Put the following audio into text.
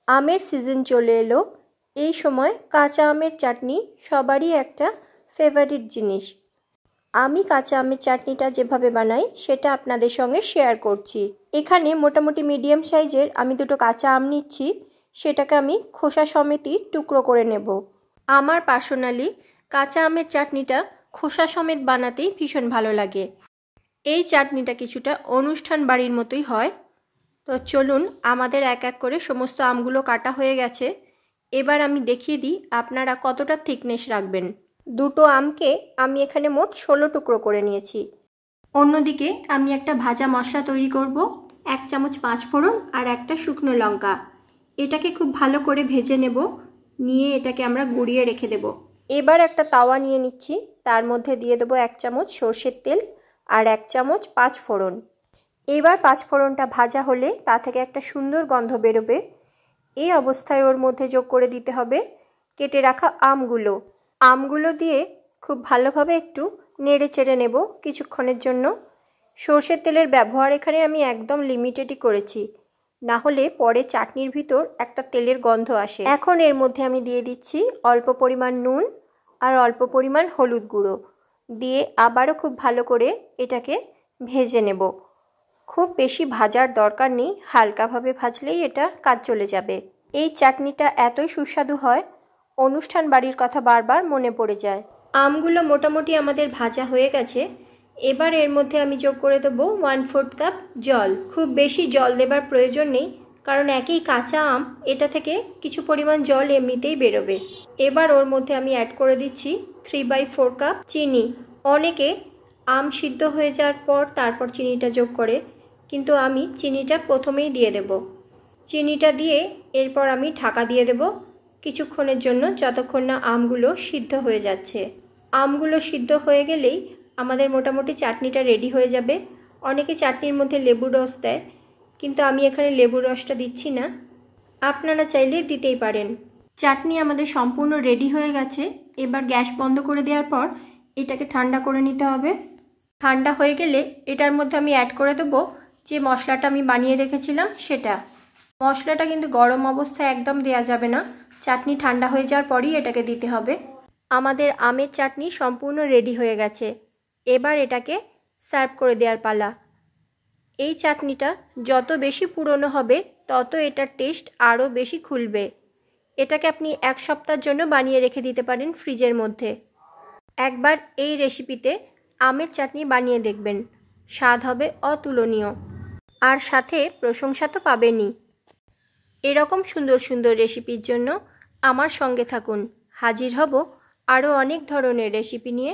আমের সিজন চলে এলো। এই সময় কাঁচা আমের চাটনি সবারই একটা ফেভারিট জিনিস। আমি কাঁচা আমের চাটনিটা যেভাবে বানাই সেটা আপনাদের সঙ্গে শেয়ার করছি। এখানে মোটামুটি মিডিয়াম সাইজের আমি দুটো কাঁচা আম নিচ্ছি, সেটাকে আমি খোসা সমেতই টুকরো করে নেব। আমার পার্সোনালি কাঁচা আমের চাটনিটা খোসা সমেত বানাতেই ভীষণ ভালো লাগে। এই চাটনিটা কিছুটা অনুষ্ঠান বাড়ির মতোই হয়। তো চলুন, আমাদের এক এক করে সমস্ত আমগুলো কাটা হয়ে গেছে। এবার আমি দেখিয়ে দিই আপনারা কতটা থিকনেস রাখবেন। দুটো আমকে আমি এখানে মোট 16 টুকরো করে নিয়েছি। অন্যদিকে আমি একটা ভাজা মশলা তৈরি করব। 1 চামচ 5 ফোড়ন আর একটা শুকনো লঙ্কা, এটাকে খুব ভালো করে ভেজে নেব। নিয়ে এটাকে আমরা গুঁড়িয়ে রেখে দেব। এবার একটা তাওয়া নিয়ে নিচ্ছি, তার মধ্যে দিয়ে দেবো 1 চামচ সর্ষের তেল আর 1 চামচ 5 ফোড়ন। এবার 5 ফোড়নটা ভাজা হলে তা থেকে একটা সুন্দর গন্ধ বেরোবে। এই অবস্থায় ওর মধ্যে যোগ করে দিতে হবে কেটে রাখা আমগুলো। আমগুলো দিয়ে খুব ভালোভাবে একটু নেড়ে চেড়ে নেব কিছুক্ষণের জন্য। সর্ষের তেলের ব্যবহার এখানে আমি একদম লিমিটেডই করেছি, না হলে পরে চাটনির ভিতর একটা তেলের গন্ধ আসে। এখন এর মধ্যে আমি দিয়ে দিচ্ছি অল্প পরিমাণ নুন আর অল্প পরিমাণ হলুদ গুঁড়ো দিয়ে আবারও খুব ভালো করে এটাকে ভেজে নেব। খুব বেশি ভাজার দরকার নেই, হালকাভাবে ভাজলেই এটা কাজ চলে যাবে। এই চাটনিটা এতই সুস্বাদু হয়, অনুষ্ঠান বাড়ির কথা বারবার মনে পড়ে যায়। আমগুলো মোটামুটি আমাদের ভাজা হয়ে গেছে। এবার এর মধ্যে আমি যোগ করে দেবো 1/4 কাপ জল। খুব বেশি জল দেবার প্রয়োজন নেই, কারণ একই কাঁচা আম, এটা থেকে কিছু পরিমাণ জল এমনিতেই বেরোবে। এবার ওর মধ্যে আমি অ্যাড করে দিচ্ছি 3/4 কাপ চিনি। অনেকে আম সিদ্ধ হয়ে যাওয়ার পর তারপর চিনিটা যোগ করে, কিন্তু আমি চিনিটা প্রথমেই দিয়ে দেব। চিনিটা দিয়ে এরপর আমি ঢাকা দিয়ে দেব কিছুক্ষণের জন্য, যতক্ষণ না আমগুলো সিদ্ধ হয়ে যাচ্ছে। আমগুলো সিদ্ধ হয়ে গেলেই আমাদের মোটামুটি চাটনিটা রেডি হয়ে যাবে। অনেকে চাটনির মধ্যে লেবুর রস দেয়, কিন্তু আমি এখানে লেবুর রসটা দিচ্ছি না, আপনারা চাইলে দিতেই পারেন। চাটনি আমাদের সম্পূর্ণ রেডি হয়ে গেছে। এবার গ্যাস বন্ধ করে দেওয়ার পর এটাকে ঠান্ডা করে নিতে হবে। ঠান্ডা হয়ে গেলে এটার মধ্যে আমি অ্যাড করে দেবো যে মশলাটা আমি বানিয়ে রেখেছিলাম সেটা। মশলাটা কিন্তু গরম অবস্থায় একদম দেওয়া যাবে না, চাটনি ঠান্ডা হয়ে যাওয়ার পরই এটাকে দিতে হবে। আমাদের আমের চাটনি সম্পূর্ণ রেডি হয়ে গেছে। এবার এটাকে সার্ভ করে দেওয়ার পালা। এই চাটনিটা যত বেশি পুরনো হবে তত এটার টেস্ট আরও বেশি খুলবে। এটাকে আপনি 1 সপ্তাহের জন্য বানিয়ে রেখে দিতে পারেন ফ্রিজের মধ্যে। একবার এই রেসিপিতে আমের চাটনি বানিয়ে দেখবেন, স্বাদ হবে অতুলনীয়, আর সাথে প্রশংসা তো পাবেনই। এরকম সুন্দর সুন্দর রেসিপির জন্য আমার সঙ্গে থাকুন। হাজির হব আরও অনেক ধরনের রেসিপি নিয়ে।